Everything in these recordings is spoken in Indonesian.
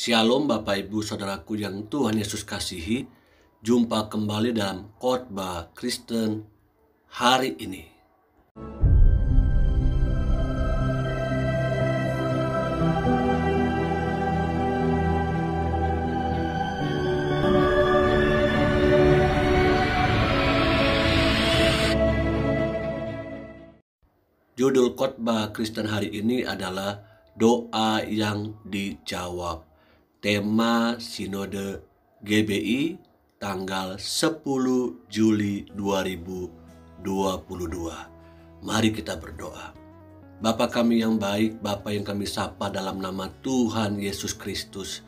Shalom Bapak Ibu Saudaraku yang Tuhan Yesus kasihi. Jumpa kembali dalam khotbah Kristen hari ini. Judul khotbah Kristen hari ini adalah doa yang dijawab. Tema Sinode GBI tanggal 10 Juli 2022. Mari kita berdoa. Bapa kami yang baik, Bapa yang kami sapa dalam nama Tuhan Yesus Kristus.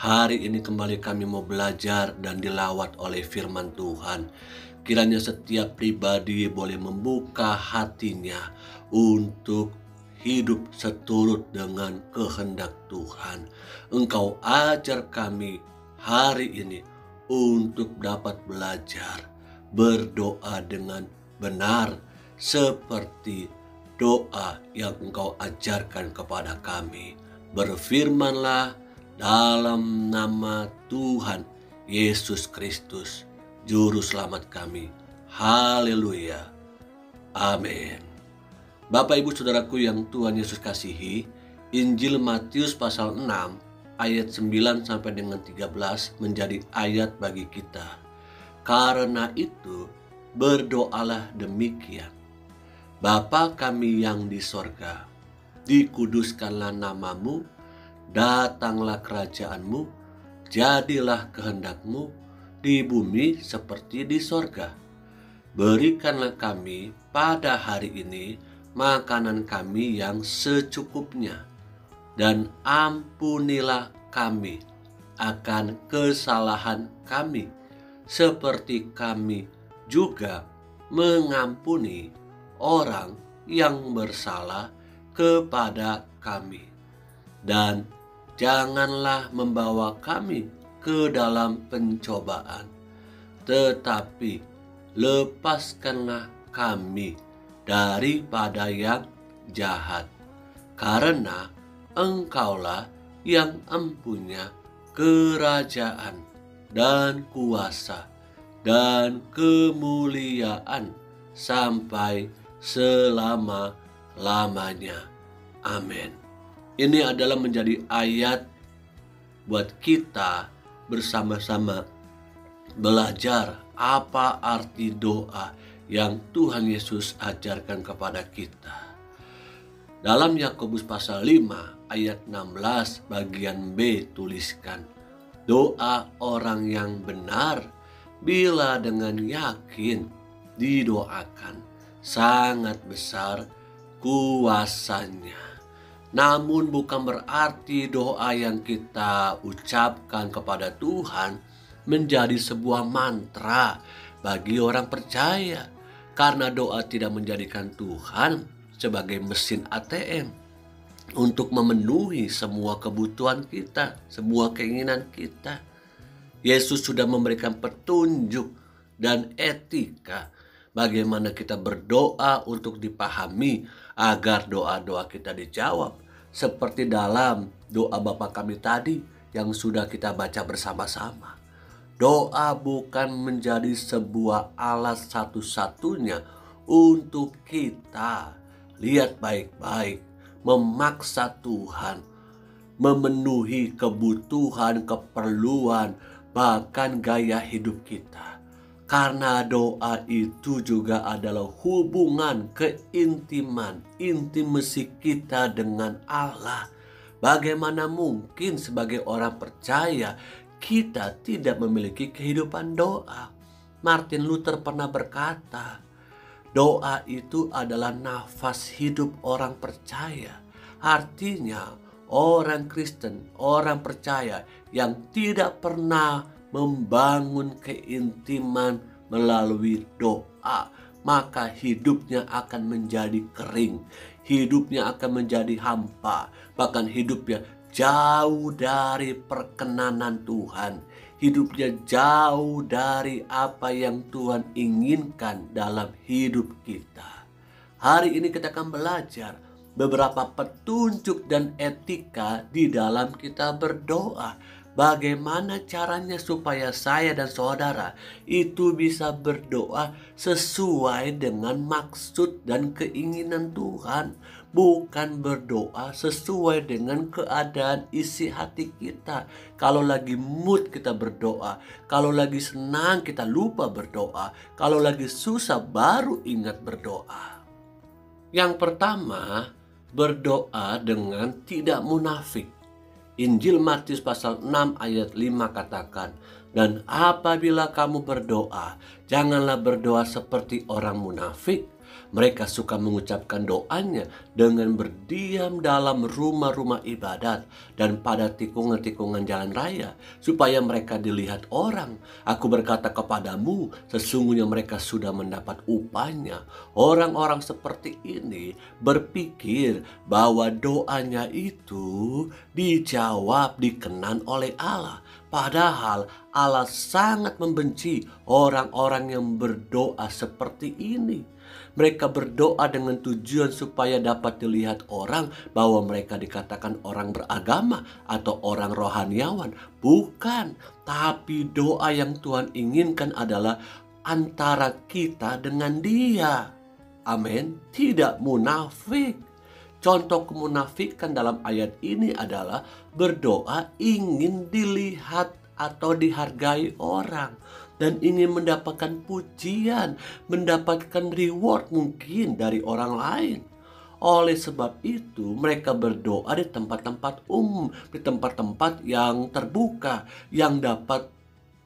Hari ini kembali kami mau belajar dan dilawat oleh firman Tuhan. Kiranya setiap pribadi boleh membuka hatinya untuk hidup seturut dengan kehendak Tuhan. Engkau ajar kami hari ini untuk dapat belajar berdoa dengan benar seperti doa yang Engkau ajarkan kepada kami. Berfirmanlah dalam nama Tuhan Yesus Kristus, Juru Selamat kami. Haleluya. Amin. Bapak Ibu Saudaraku yang Tuhan Yesus kasihi, Injil Matius pasal 6 ayat 9 sampai dengan 13 menjadi ayat bagi kita. Karena itu berdoalah demikian. Bapa kami yang di sorga, dikuduskanlah namamu, datanglah kerajaanmu, jadilah kehendakmu di bumi seperti di sorga. Berikanlah kami pada hari ini makanan kami yang secukupnya, dan ampunilah kami akan kesalahan kami, seperti kami juga mengampuni orang yang bersalah kepada kami. Dan janganlah membawa kami ke dalam pencobaan, tetapi lepaskanlah kami daripada yang jahat. Karena Engkaulah yang empunya kerajaan dan kuasa dan kemuliaan sampai selama-lamanya. Amin. Ini adalah menjadi ayat buat kita bersama-sama belajar apa arti doa yang Tuhan Yesus ajarkan kepada kita. Dalam Yakobus pasal 5 ayat 16 bagian B tuliskan, doa orang yang benar bila dengan yakin didoakan sangat besar kuasanya. Namun bukan berarti doa yang kita ucapkan kepada Tuhan menjadi sebuah mantra bagi orang percaya, karena doa tidak menjadikan Tuhan sebagai mesin ATM untuk memenuhi semua kebutuhan kita, semua keinginan kita. Yesus sudah memberikan petunjuk dan etika bagaimana kita berdoa untuk dipahami agar doa-doa kita dijawab. Seperti dalam doa Bapa kami tadi yang sudah kita baca bersama-sama. Doa bukan menjadi sebuah alat satu-satunya untuk kita, lihat baik-baik, memaksa Tuhan, memenuhi kebutuhan, keperluan, bahkan gaya hidup kita. Karena doa itu juga adalah hubungan keintiman, intimasi kita dengan Allah. Bagaimana mungkin sebagai orang percaya kita tidak memiliki kehidupan doa? Martin Luther pernah berkata, doa itu adalah nafas hidup orang percaya. Artinya orang Kristen, orang percaya yang tidak pernah membangun keintiman melalui doa, maka hidupnya akan menjadi kering, hidupnya akan menjadi hampa, bahkan hidupnya jauh dari perkenanan Tuhan, hidupnya jauh dari apa yang Tuhan inginkan dalam hidup kita. Hari ini kita akan belajar beberapa petunjuk dan etika di dalam kita berdoa. Bagaimana caranya supaya saya dan saudara itu bisa berdoa sesuai dengan maksud dan keinginan Tuhan. Bukan berdoa sesuai dengan keadaan isi hati kita. Kalau lagi mood kita berdoa. Kalau lagi senang kita lupa berdoa. Kalau lagi susah baru ingat berdoa. Yang pertama, berdoa dengan tidak munafik. Injil Matius pasal 6 ayat 5 katakan, "Dan apabila kamu berdoa, janganlah berdoa seperti orang munafik. Mereka suka mengucapkan doanya dengan berdiam dalam rumah-rumah ibadat dan pada tikungan-tikungan jalan raya, supaya mereka dilihat orang. Aku berkata kepadamu, sesungguhnya mereka sudah mendapat upahnya." Orang-orang seperti ini berpikir bahwa doanya itu dijawab, dikenan oleh Allah. Padahal Allah sangat membenci orang-orang yang berdoa seperti ini. Mereka berdoa dengan tujuan supaya dapat dilihat orang bahwa mereka dikatakan orang beragama atau orang rohaniawan. Bukan, tapi doa yang Tuhan inginkan adalah antara kita dengan Dia. Amin. Tidak munafik. Contoh kemunafikan dalam ayat ini adalah berdoa ingin dilihat atau dihargai orang dan ingin mendapatkan pujian, mendapatkan reward mungkin dari orang lain. Oleh sebab itu mereka berdoa di tempat-tempat umum, di tempat-tempat yang terbuka, yang dapat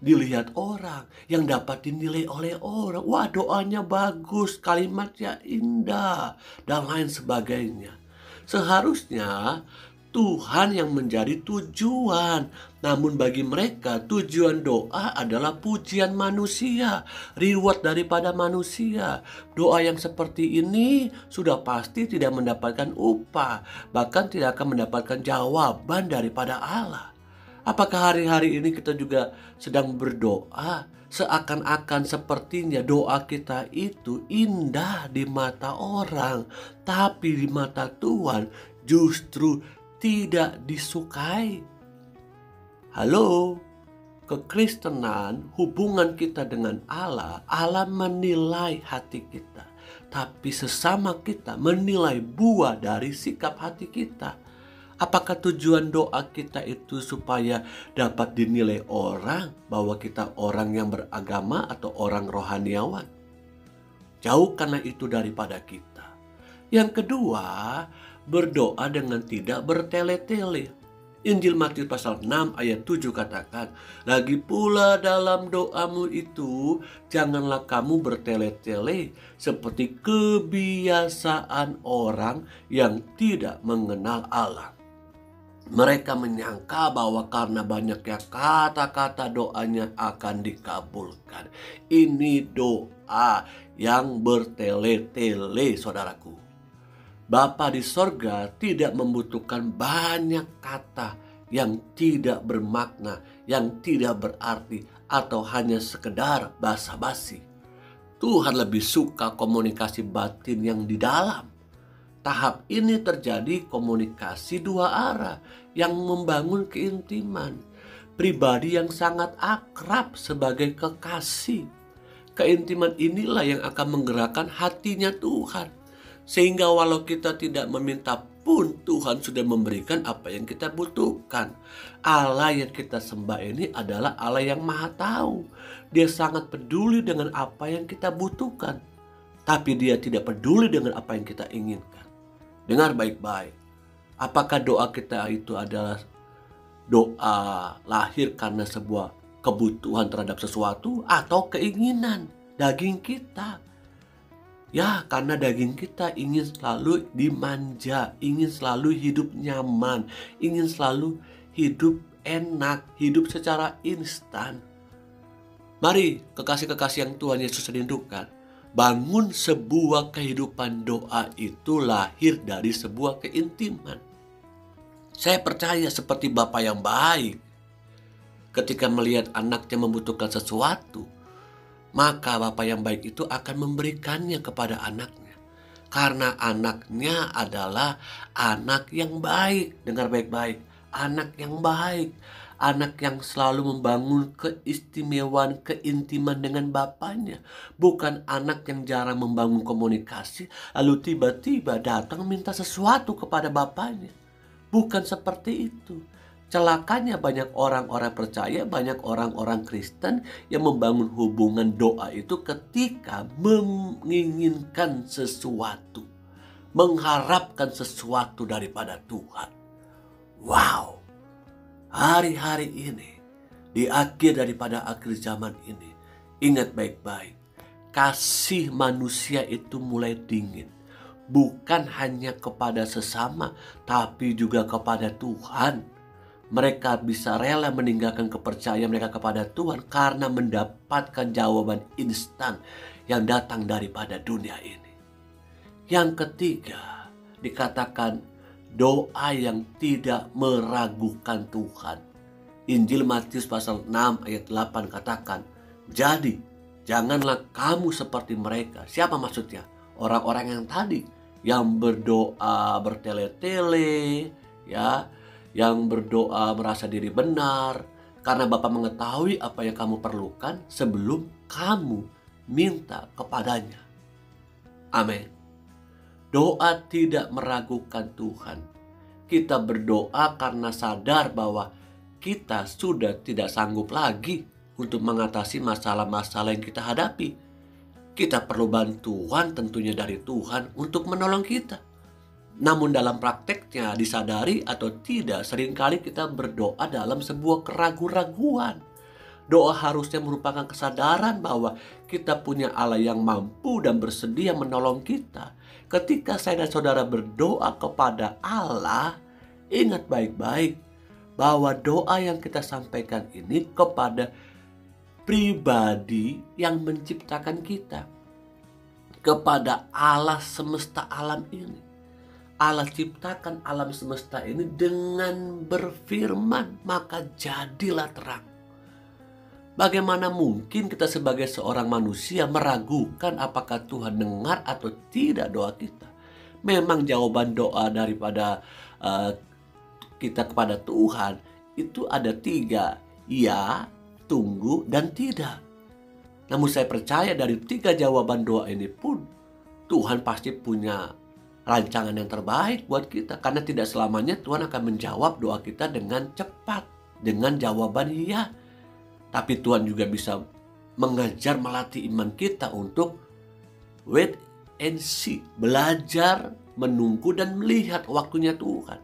dilihat orang, yang dapat dinilai oleh orang. Wah, doanya bagus, kalimatnya indah, dan lain sebagainya. Seharusnya Tuhan yang menjadi tujuan. Namun bagi mereka tujuan doa adalah pujian manusia, reward daripada manusia. Doa yang seperti ini sudah pasti tidak mendapatkan upah, bahkan tidak akan mendapatkan jawaban daripada Allah. Apakah hari-hari ini kita juga sedang berdoa seakan-akan sepertinya doa kita itu indah di mata orang, tapi di mata Tuhan justru tidak disukai? Halo, kekristenan, hubungan kita dengan Allah, Allah menilai hati kita, tapi sesama kita menilai buah dari sikap hati kita. Apakah tujuan doa kita itu supaya dapat dinilai orang bahwa kita orang yang beragama atau orang rohaniawan? Jauhkanlah itu daripada kita. Yang kedua, berdoa dengan tidak bertele-tele. Injil Matius pasal 6 ayat 7 katakan, "Lagi pula dalam doamu itu, janganlah kamu bertele-tele seperti kebiasaan orang yang tidak mengenal Allah. Mereka menyangka bahwa karena banyaknya kata-kata doanya akan dikabulkan." Ini doa yang bertele-tele, saudaraku. Bapa di sorga tidak membutuhkan banyak kata yang tidak bermakna, yang tidak berarti, atau hanya sekedar basa-basi. Tuhan lebih suka komunikasi batin yang di dalam. Tahap ini terjadi komunikasi dua arah yang membangun keintiman. Pribadi yang sangat akrab sebagai kekasih. Keintiman inilah yang akan menggerakkan hatinya Tuhan. Sehingga walau kita tidak meminta pun Tuhan sudah memberikan apa yang kita butuhkan. Allah yang kita sembah ini adalah Allah yang Maha Tahu. Dia sangat peduli dengan apa yang kita butuhkan. Tapi Dia tidak peduli dengan apa yang kita inginkan. Dengar baik-baik. Apakah doa kita itu adalah doa lahir karena sebuah kebutuhan terhadap sesuatu atau keinginan daging kita? Ya, karena daging kita ingin selalu dimanja, ingin selalu hidup nyaman, ingin selalu hidup enak, hidup secara instan. Mari kekasih-kekasih yang Tuhan Yesus rindukan, bangun sebuah kehidupan doa itu lahir dari sebuah keintiman. Saya percaya seperti Bapa yang baik, ketika melihat anaknya membutuhkan sesuatu, maka Bapa yang baik itu akan memberikannya kepada anaknya. Karena anaknya adalah anak yang baik. Dengar baik-baik, anak yang baik. Anak yang selalu membangun keistimewaan, keintiman dengan bapaknya. Bukan anak yang jarang membangun komunikasi, lalu tiba-tiba datang minta sesuatu kepada bapaknya. Bukan seperti itu. Celakanya banyak orang-orang percaya, banyak orang-orang Kristen yang membangun hubungan doa itu ketika menginginkan sesuatu, mengharapkan sesuatu daripada Tuhan. Wow, hari-hari ini, di akhir daripada akhir zaman ini, ingat baik-baik, kasih manusia itu mulai dingin. Bukan hanya kepada sesama, tapi juga kepada Tuhan. Mereka bisa rela meninggalkan kepercayaan mereka kepada Tuhan karena mendapatkan jawaban instan yang datang daripada dunia ini. Yang ketiga, dikatakan doa yang tidak meragukan Tuhan. Injil Matius pasal 6 ayat 8 katakan, jadi janganlah kamu seperti mereka. Siapa maksudnya? Orang-orang yang tadi, yang berdoa bertele-tele, ya, yang berdoa merasa diri benar, karena Bapa mengetahui apa yang kamu perlukan sebelum kamu minta kepadanya. Amin. Doa tidak meragukan Tuhan. Kita berdoa karena sadar bahwa kita sudah tidak sanggup lagi untuk mengatasi masalah-masalah yang kita hadapi. Kita perlu bantuan tentunya dari Tuhan untuk menolong kita. Namun dalam prakteknya, disadari atau tidak, seringkali kita berdoa dalam sebuah keraguan-raguan. Doa harusnya merupakan kesadaran bahwa kita punya Allah yang mampu dan bersedia menolong kita. Ketika saya dan saudara berdoa kepada Allah, ingat baik-baik bahwa doa yang kita sampaikan ini kepada pribadi yang menciptakan kita, kepada Allah semesta alam ini. Allah ciptakan alam semesta ini dengan berfirman, maka jadilah terang. Bagaimana mungkin kita sebagai seorang manusia meragukan apakah Tuhan dengar atau tidak doa kita? Memang jawaban doa daripada kita kepada Tuhan itu ada 3, ya, tunggu, dan tidak. Namun saya percaya dari 3 jawaban doa ini pun Tuhan pasti punya rancangan yang terbaik buat kita. Karena tidak selamanya Tuhan akan menjawab doa kita dengan cepat, dengan jawaban iya. Tapi Tuhan juga bisa mengajar, melatih iman kita untuk wait and see, belajar, menunggu dan melihat waktunya Tuhan.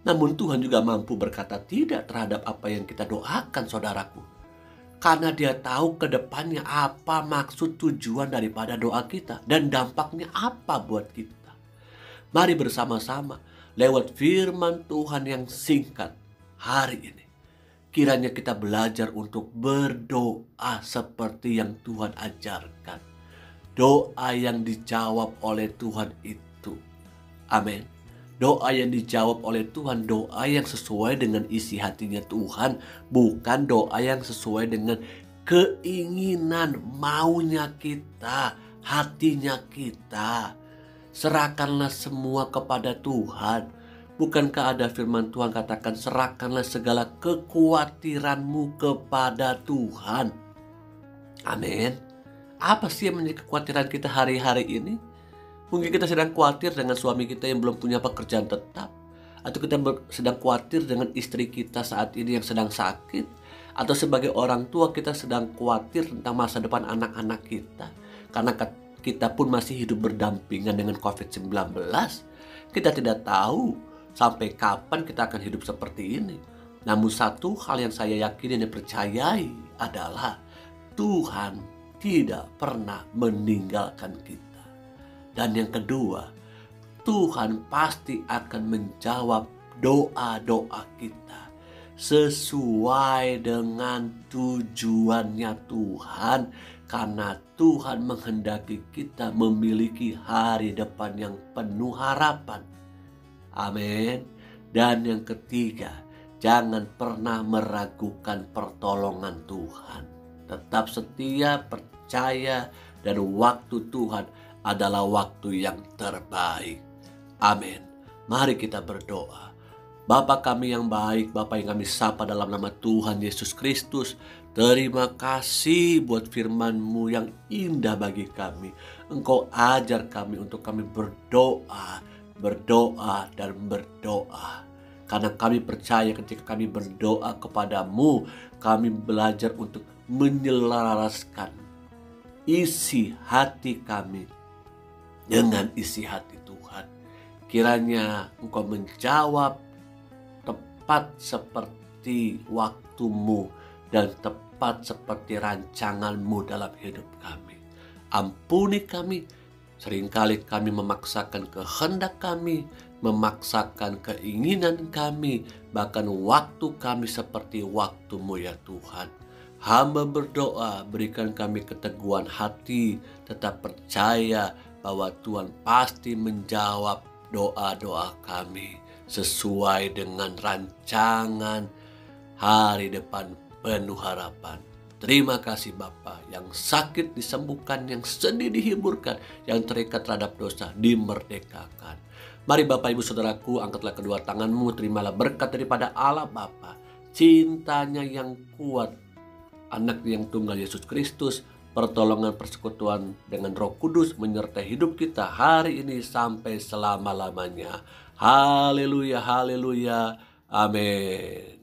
Namun Tuhan juga mampu berkata tidak terhadap apa yang kita doakan, saudaraku. Karena Dia tahu ke depannya apa maksud tujuan daripada doa kita dan dampaknya apa buat kita. Mari bersama-sama lewat firman Tuhan yang singkat hari ini, kiranya kita belajar untuk berdoa seperti yang Tuhan ajarkan. Doa yang dijawab oleh Tuhan itu. Amin. Doa yang dijawab oleh Tuhan, doa yang sesuai dengan isi hatinya Tuhan, bukan doa yang sesuai dengan keinginan maunya kita, hatinya kita. Serahkanlah semua kepada Tuhan. Bukankah ada firman Tuhan katakan, serahkanlah segala kekhawatiranmu kepada Tuhan. Amin. Apa sih yang menjadi kekhawatiran kita hari-hari ini? Mungkin kita sedang khawatir dengan suami kita yang belum punya pekerjaan tetap. Atau kita sedang khawatir dengan istri kita saat ini yang sedang sakit. Atau sebagai orang tua kita sedang khawatir tentang masa depan anak-anak kita. Karena kita pun masih hidup berdampingan dengan COVID-19. Kita tidak tahu sampai kapan kita akan hidup seperti ini. Namun satu hal yang saya yakini dan percayai adalah Tuhan tidak pernah meninggalkan kita. Dan yang kedua, Tuhan pasti akan menjawab doa-doa kita sesuai dengan tujuannya Tuhan. Karena Tuhan menghendaki kita memiliki hari depan yang penuh harapan. Amin. Dan yang ketiga, jangan pernah meragukan pertolongan Tuhan. Tetap setia, percaya, dan waktu Tuhan adalah waktu yang terbaik. Amin. Mari kita berdoa. Bapa kami yang baik, Bapa yang kami sapa dalam nama Tuhan Yesus Kristus, terima kasih buat firman-Mu yang indah bagi kami. Engkau ajar kami untuk kami berdoa, berdoa, dan berdoa. Karena kami percaya ketika kami berdoa kepadamu, kami belajar untuk menyelaraskan isi hati kami dengan isi hati Tuhan. Kiranya Engkau menjawab tepat seperti waktumu dan tepat seperti rancanganmu dalam hidup kami. Ampuni kami, seringkali kami memaksakan kehendak kami, memaksakan keinginan kami, bahkan waktu kami seperti waktumu ya Tuhan. Hamba berdoa, berikan kami keteguhan hati, tetap percaya bahwa Tuhan pasti menjawab doa-doa kami sesuai dengan rancangan hari depan penuh harapan. Terima kasih Bapa, yang sakit disembuhkan, yang sedih dihiburkan, yang terikat terhadap dosa dimerdekakan. Mari Bapak Ibu Saudaraku, angkatlah kedua tanganmu, terimalah berkat daripada Allah Bapa, cintanya yang kuat, anak yang tunggal Yesus Kristus, pertolongan persekutuan dengan Roh Kudus menyertai hidup kita hari ini sampai selama-lamanya. Haleluya, haleluya, amin.